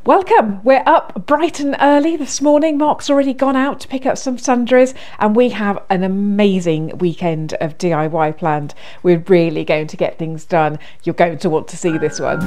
Welcome! We're up bright and early this morning. Mark's already gone out to pick up some sundries and we have an amazing weekend of DIY planned. We're really going to get things done. You're going to want to see this one.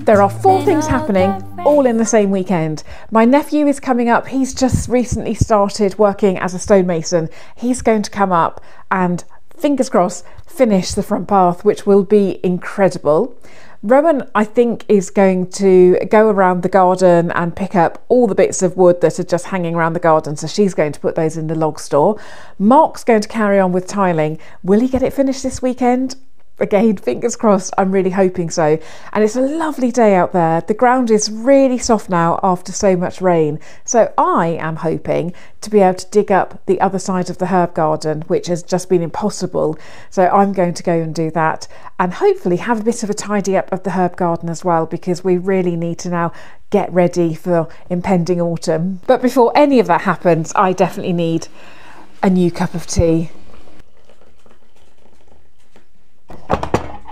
There are 4 things happening all in the same weekend. My nephew is coming up. He's just recently started working as a stonemason. He's going to come up and, fingers crossed, finish the front path, which will be incredible. Rowan, I think, is going to go around the garden and pick up all the bits of wood that are just hanging around the garden, so she's going to put those in the log store. Mark's going to carry on with tiling. Will he get it finished this weekend? Again, fingers crossed, I'm really hoping so. And it's a lovely day out there. The ground is really soft now after so much rain. So I am hoping to be able to dig up the other side of the herb garden, which has just been impossible. So I'm going to go and do that and hopefully have a bit of a tidy up of the herb garden as well, because we really need to now get ready for impending autumn. But before any of that happens, I definitely need a new cup of tea.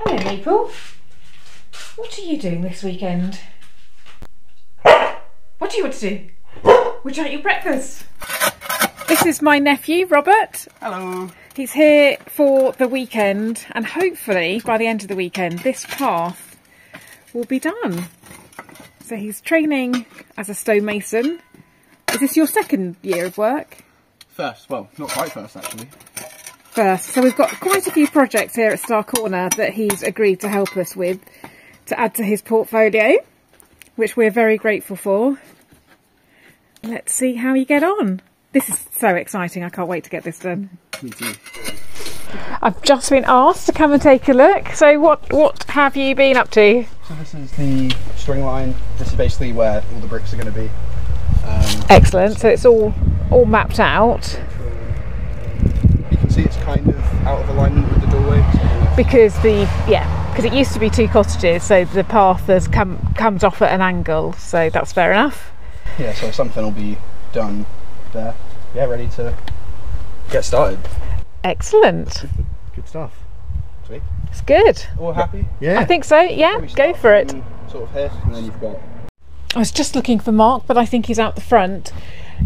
Hello, Maple. What are you doing this weekend? What do you want to do? Would you like your breakfast? This is my nephew, Robert. Hello. He's here for the weekend, and hopefully by the end of the weekend this path will be done. So he's training as a stonemason. Is this your second year of work? First, well, not quite first actually. First. So we've got quite a few projects here at Star Corner that he's agreed to help us with to add to his portfolio, which we're very grateful for. Let's see how you get on. This is so exciting. I can't wait to get this done. Me too. I've just been asked to come and take a look. So what have you been up to? So this is the string line. This is basically where all the bricks are going to be. Excellent. So it's all mapped out. You can see it's kind of out of alignment with the doorway. Because it used to be 2 cottages, so the path comes off at an angle, so that's fair enough. Yeah, so something will be done there. Yeah, ready to get started. Excellent. Good stuff. Sweet. It's good. All happy? Yeah. I think so, yeah, go for it. Sort of here, and then you've got... I was just looking for Mark, but I think he's out the front.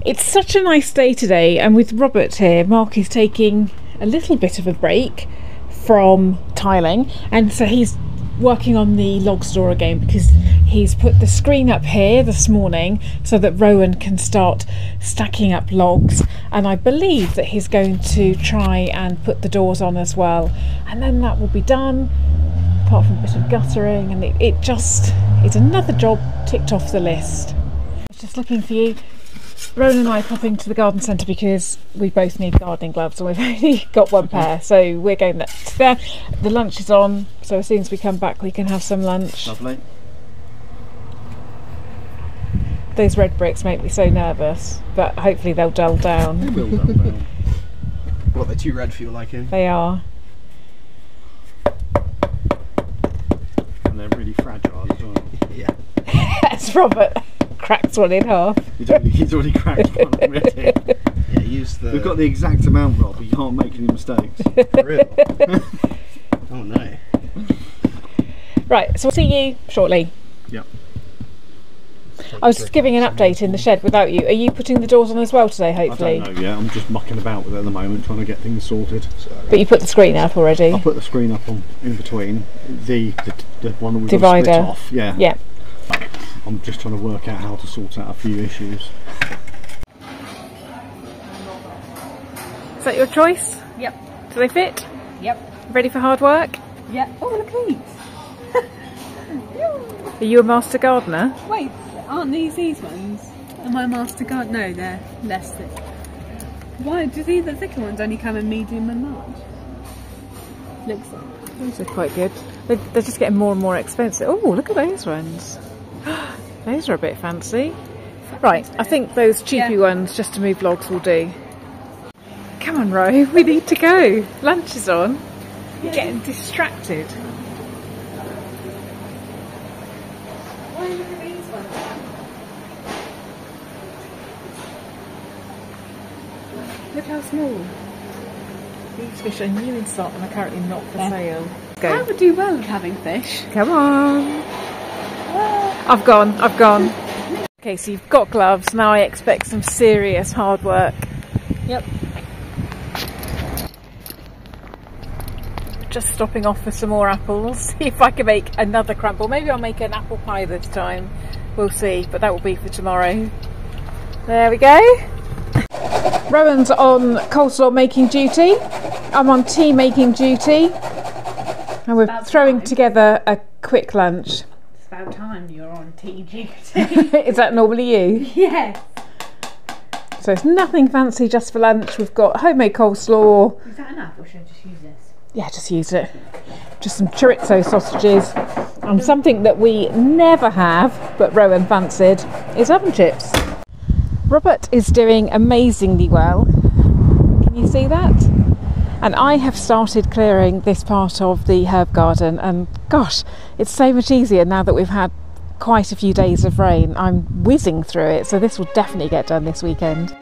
It's such a nice day today, and with Robert here, Mark is taking a little bit of a break from tiling, and so he's working on the log store again, because he's put the screen up here this morning so that Rowan can start stacking up logs, and I believe that he's going to try and put the doors on as well, and then that will be done, apart from a bit of guttering, and it's another job ticked off the list. I was just looking for you. Rowan and I are popping to the garden centre because we both need gardening gloves and we've only got 1 pair, so we're going there. The lunch is on, so as soon as we come back we can have some lunch. Lovely. Those red bricks make me so nervous, but hopefully they'll dull down. They will dull down. What, they're too red for your liking? They are. And they're really fragile as well. Yeah. Yes, Robert cracks one in half. He's already cracked one already. Yeah, use the... We've got the exact amount, Rob, but you can't make any mistakes. Really? Oh no. Right, so I'll see you shortly. Yep. I was just giving an update in the shed without you. Are you putting the doors on as well today, hopefully? I don't know yet, I'm just mucking about with it at the moment, trying to get things sorted. But you put the screen up already? I'll put the screen up in between, the one that we've divider. Got split off. Yeah. Yeah. I'm just trying to work out how to sort out a few issues. Is that your choice? Yep. Do they fit? Yep. Ready for hard work? Yep. Oh, look at these. Are you a master gardener? Wait, aren't these ones? Am I a master gardener? No, they're less thick. Why do you see the thicker ones only come in medium and large? Looks like. Those are quite good. They're just getting more and more expensive. Oh, look at those ones. Those are a bit fancy. Right, I think those cheapy ones just to move logs will do. Come on, Ro, we need to go. Lunch is on. You're getting distracted. Why look at these ones? Look how small. These fish are new in stock and are currently not for sale. Go. I would do well with having fish. Come on. I've gone. Okay, so you've got gloves. Now I expect some serious hard work. Yep. Just stopping off for some more apples. See if I can make another crumble. Maybe I'll make an apple pie this time. We'll see, but that will be for tomorrow. There we go. Rowan's on coleslaw making duty. I'm on tea making duty. And we're throwing together a quick lunch. It's about time you're on tea duty. Is that normally you? Yes. So it's nothing fancy, just for lunch. We've got homemade coleslaw. Is that enough or should I just use this? Yeah, just use it. Just some chorizo sausages. And something that we never have, but Rowan fancied, is oven chips. Robert is doing amazingly well. Can you see that? And I have started clearing this part of the herb garden, and gosh, it's so much easier now that we've had quite a few days of rain. I'm whizzing through it, so this will definitely get done this weekend.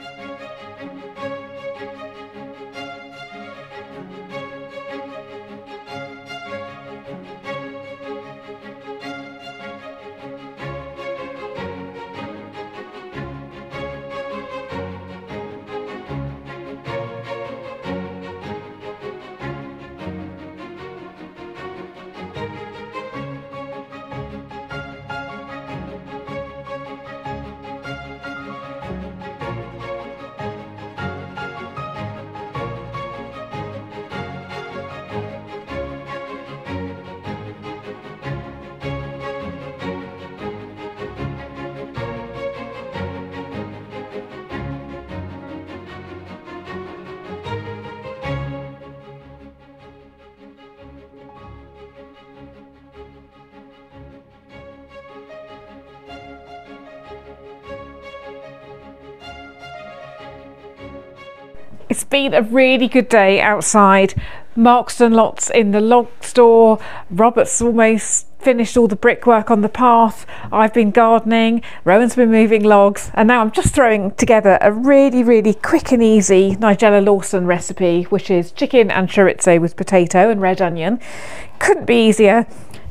It's been a really good day outside. Mark's done lots in the log store. Robert's almost finished all the brickwork on the path. I've been gardening. Rowan's been moving logs. And now I'm just throwing together a really quick and easy Nigella Lawson recipe, which is chicken and chorizo with potato and red onion. Couldn't be easier.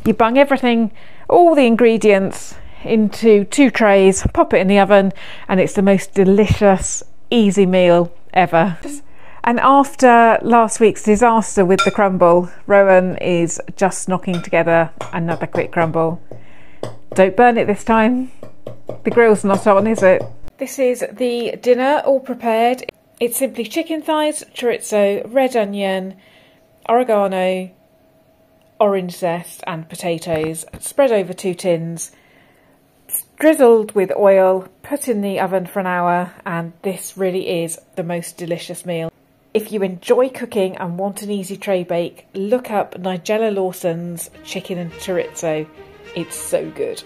You bung everything, all the ingredients into 2 trays, pop it in the oven, and it's the most delicious, easy meal ever. And after last week's disaster with the crumble, Rowan is just knocking together another quick crumble. Don't burn it this time. The grill's not on, is it? This is the dinner all prepared. It's simply chicken thighs, chorizo, red onion, oregano, orange zest and potatoes, spread over 2 tins, drizzled with oil, put in the oven for an hour, and this really is the most delicious meal. If you enjoy cooking and want an easy tray bake, look up Nigella Lawson's chicken and chorizo. It's so good.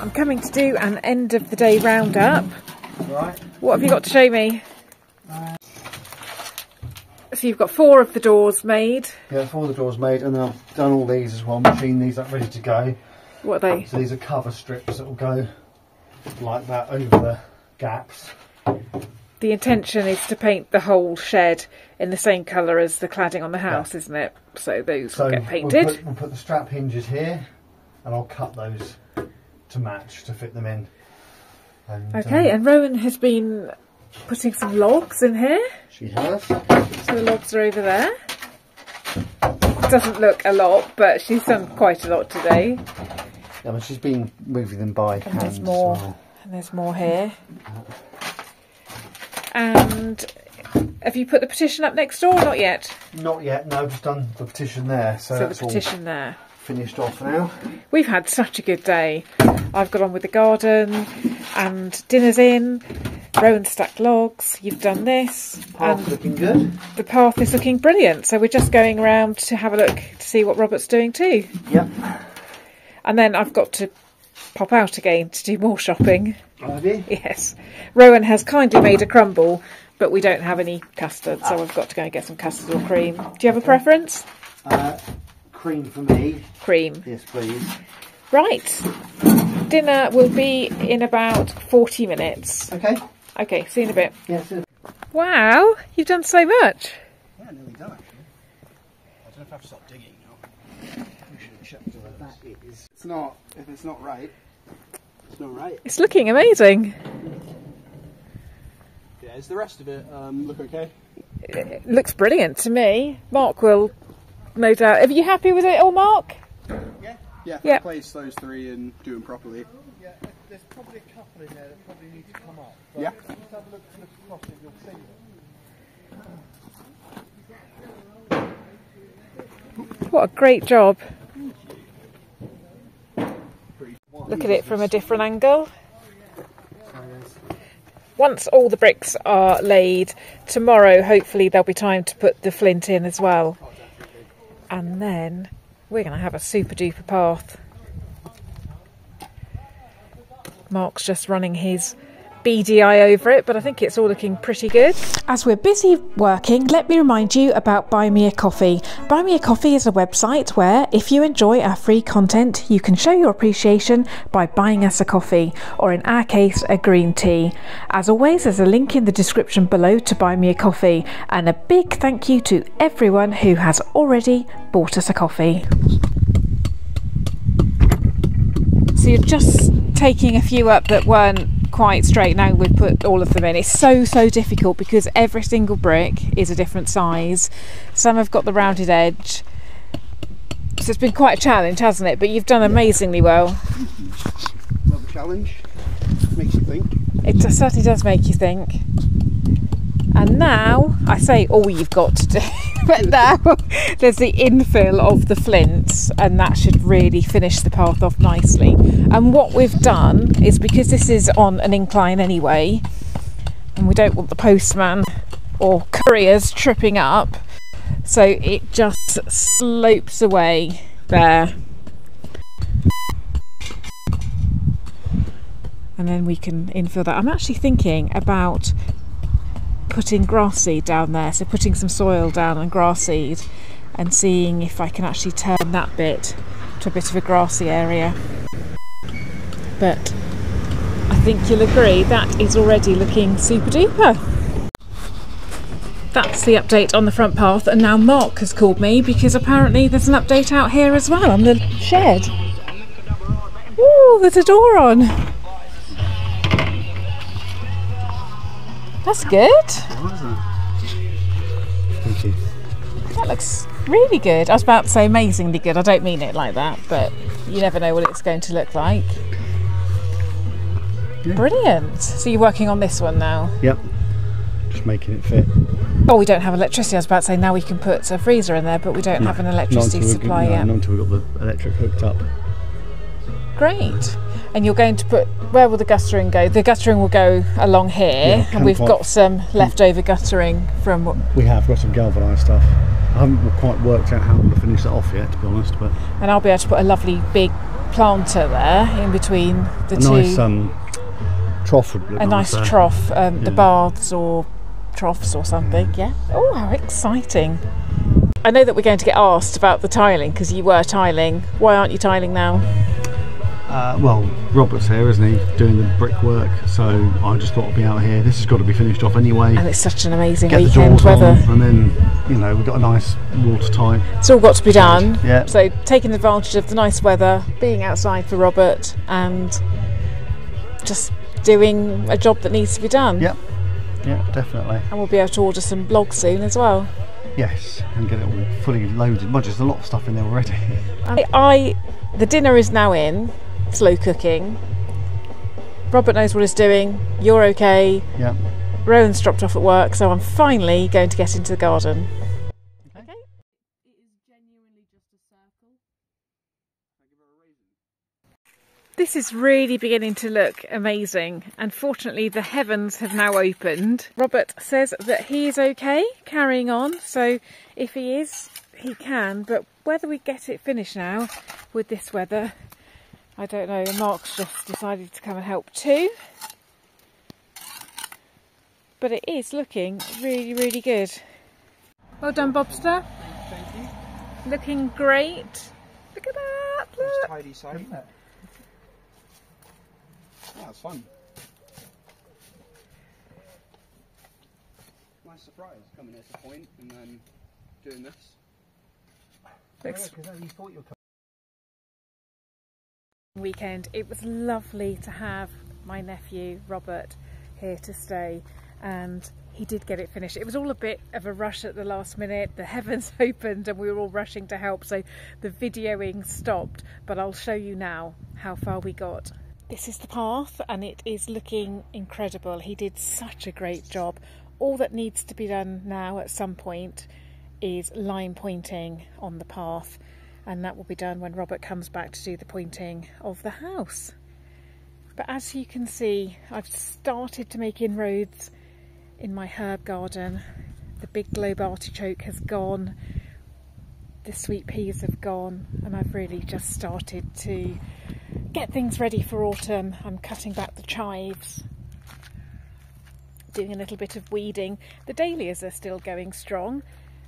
I'm coming to do an end of the day roundup. Right. What have you got to show me? So you've got 4 of the doors made. Yeah, 4 of the doors made, and then I've done all these as well, machined these up ready to go. What are they? So these are cover strips that will go like that over the gaps. The intention is to paint the whole shed in the same colour as the cladding on the house, isn't it? So those will get painted. We'll put the strap hinges here, and I'll cut those to match to fit them in. And, okay, and Rowan has been putting some logs in here. She has. So the logs are over there. It doesn't look a lot, but she's done quite a lot today. Yeah, but she's been moving them by hand. There's more. as well. And there's more here. And Have you put the petition up next door or not yet? Not yet, no, just done the petition there. So that's the petition there. Finished off now. We've had such a good day. I've got on with the garden and dinner's in. Rowan stacked logs. You've done this. Path looking good. The path is looking brilliant. So we're just going around to have a look to see what Robert's doing too. Yep. And then I've got to pop out again to do more shopping. Have you? Yes. Rowan has kindly made a crumble, but we don't have any custard, so I've got to go and get some custard or cream. Do you have a preference? Cream for me. Cream. Yes, please. Right. Dinner will be in about 40 minutes. Okay. Okay, see you in a bit. Yes. Wow, you've done so much. Yeah, nearly done actually. I don't know if I have to stop digging now. We should have checked where that is. It's not, if it's not right, it's not right. It's looking amazing. Yeah, is the rest of it look okay? It looks brilliant to me. Mark will, no doubt. Are you happy with it all, Mark? Yeah. Yeah, if Yeah. I place those three and do them properly. Yeah, there's probably a couple in there that probably need to come up. But Yeah. just have a look across it, you'll see them. What a great job. Look at it from a different angle. Once all the bricks are laid, tomorrow hopefully there'll be time to put the flint in as well. And then we're going to have a super duper path. Mark's just running his beady eye over it, but I think it's all looking pretty good. As we're busy working, let me remind you about Buy Me a Coffee. Buy Me a Coffee is a website where, if you enjoy our free content, you can show your appreciation by buying us a coffee, or in our case, a green tea. As always, there's a link in the description below to Buy Me a Coffee, and a big thank you to everyone who has already bought us a coffee. So you're just taking a few up that weren't quite straight. Now we've put all of them in. It's so difficult because every single brick is a different size. Some have got the rounded edge, so it's been quite a challenge, hasn't it? But you've done amazingly well. Love a challenge. Makes you think. It certainly does make you think. And now, I say all you've got to do, but now there's the infill of the flints, and that should really finish the path off nicely. And what we've done is, because this is on an incline anyway, and we don't want the postman or couriers tripping up, so it just slopes away there. And then we can infill that. I'm actually thinking about putting grass seed down there, so putting some soil down and grass seed, and seeing if I can actually turn that bit to a bit of a grassy area. But I think you'll agree that is already looking super duper. That's the update on the front path, and now Mark has called me because apparently there's an update out here as well on the shed. Ooh, there's a door on. That's good. Thank you. That looks really good. I was about to say amazingly good. I don't mean it like that, but you never know what it's going to look like. Yeah. Brilliant. So you're working on this one now? Yep. Just making it fit. Oh, we don't have electricity. I was about to say now we can put a freezer in there, but we don't have an electricity supply yet. Not until we've got the electric hooked up. Great. And you're going to put, where will the guttering go? The guttering will go along here, Yeah, and we've got some leftover guttering from what... We have got some galvanised stuff. I haven't quite worked out how I'm going to finish that off yet, to be honest. But and I'll be able to put a lovely big planter there in between the two. Nice trough would look a nice there. trough, the baths or troughs or something. Yeah. Oh, how exciting! I know that we're going to get asked about the tiling because you were tiling. Why aren't you tiling now? Well, Robert's here, isn't he, doing the brickwork, so I just thought I'd be out here. This has got to be finished off anyway. And it's such an amazing Get weekend the doors weather. on, and then, you know, we've got a nice watertight. It's all got to be done. Yeah. So taking advantage of the nice weather, being outside for Robert, and just doing a job that needs to be done. Yep. Yeah, definitely. And we'll be able to order some logs soon as well. Yes, and get it all fully loaded. Well, there's a lot of stuff in there already. The dinner is now in, slow cooking. Robert knows what he's doing. You're okay. Yeah. Rowan's dropped off at work, so I'm finally going to get into the garden. Okay. It is genuinely just a circle. This is really beginning to look amazing, and fortunately the heavens have now opened. Robert says that he is okay carrying on, so if he is, he can, but whether we get it finished now with this weather, I don't know. Mark's just decided to come and help too. But it is looking really, really good. Well done, Bobster. Thank you. Looking great. Look at that. Look. Tidy side, isn't it? Yeah, it's fun. Nice surprise coming here to point and then doing this. Looks You thought you were weekend. It was lovely to have my nephew Robert here to stay, and he did get it finished. It was all a bit of a rush at the last minute. The heavens opened and we were all rushing to help, so the videoing stopped, but I'll show you now how far we got. This is the path and it is looking incredible. He did such a great job. All that needs to be done now at some point is line pointing on the path, and that will be done when Robert comes back to do the pointing of the house. But as you can see, I've started to make inroads in my herb garden. The big globe artichoke has gone, the sweet peas have gone, and I've really just started to get things ready for autumn. I'm cutting back the chives, doing a little bit of weeding. The dahlias are still going strong.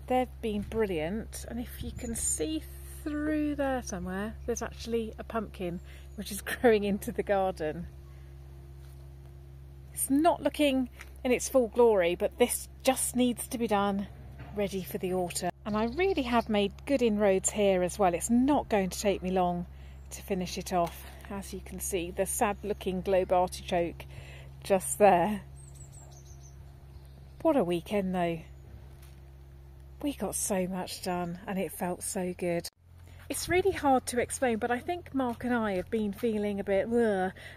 They've been brilliant, and if you can see through there somewhere, there's actually a pumpkin which is growing into the garden. It's not looking in its full glory, but this just needs to be done, ready for the autumn. And I really have made good inroads here as well. It's not going to take me long to finish it off. As you can see, the sad looking globe artichoke just there. What a weekend though. We got so much done and it felt so good. It's really hard to explain, but I think Mark and I have been feeling a bit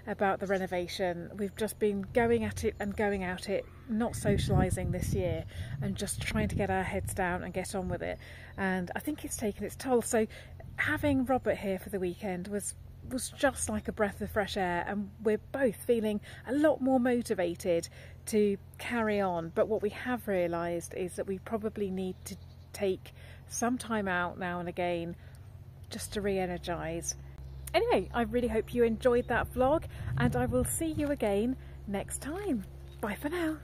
about the renovation. We've just been going at it and going at it, not socialising this year, and just trying to get our heads down and get on with it. And I think it's taken its toll. So having Robert here for the weekend was just like a breath of fresh air, and we're both feeling a lot more motivated to carry on. But what we have realised is that we probably need to take some time out now and again just to re-energise. Anyway, I really hope you enjoyed that vlog, and I will see you again next time. Bye for now.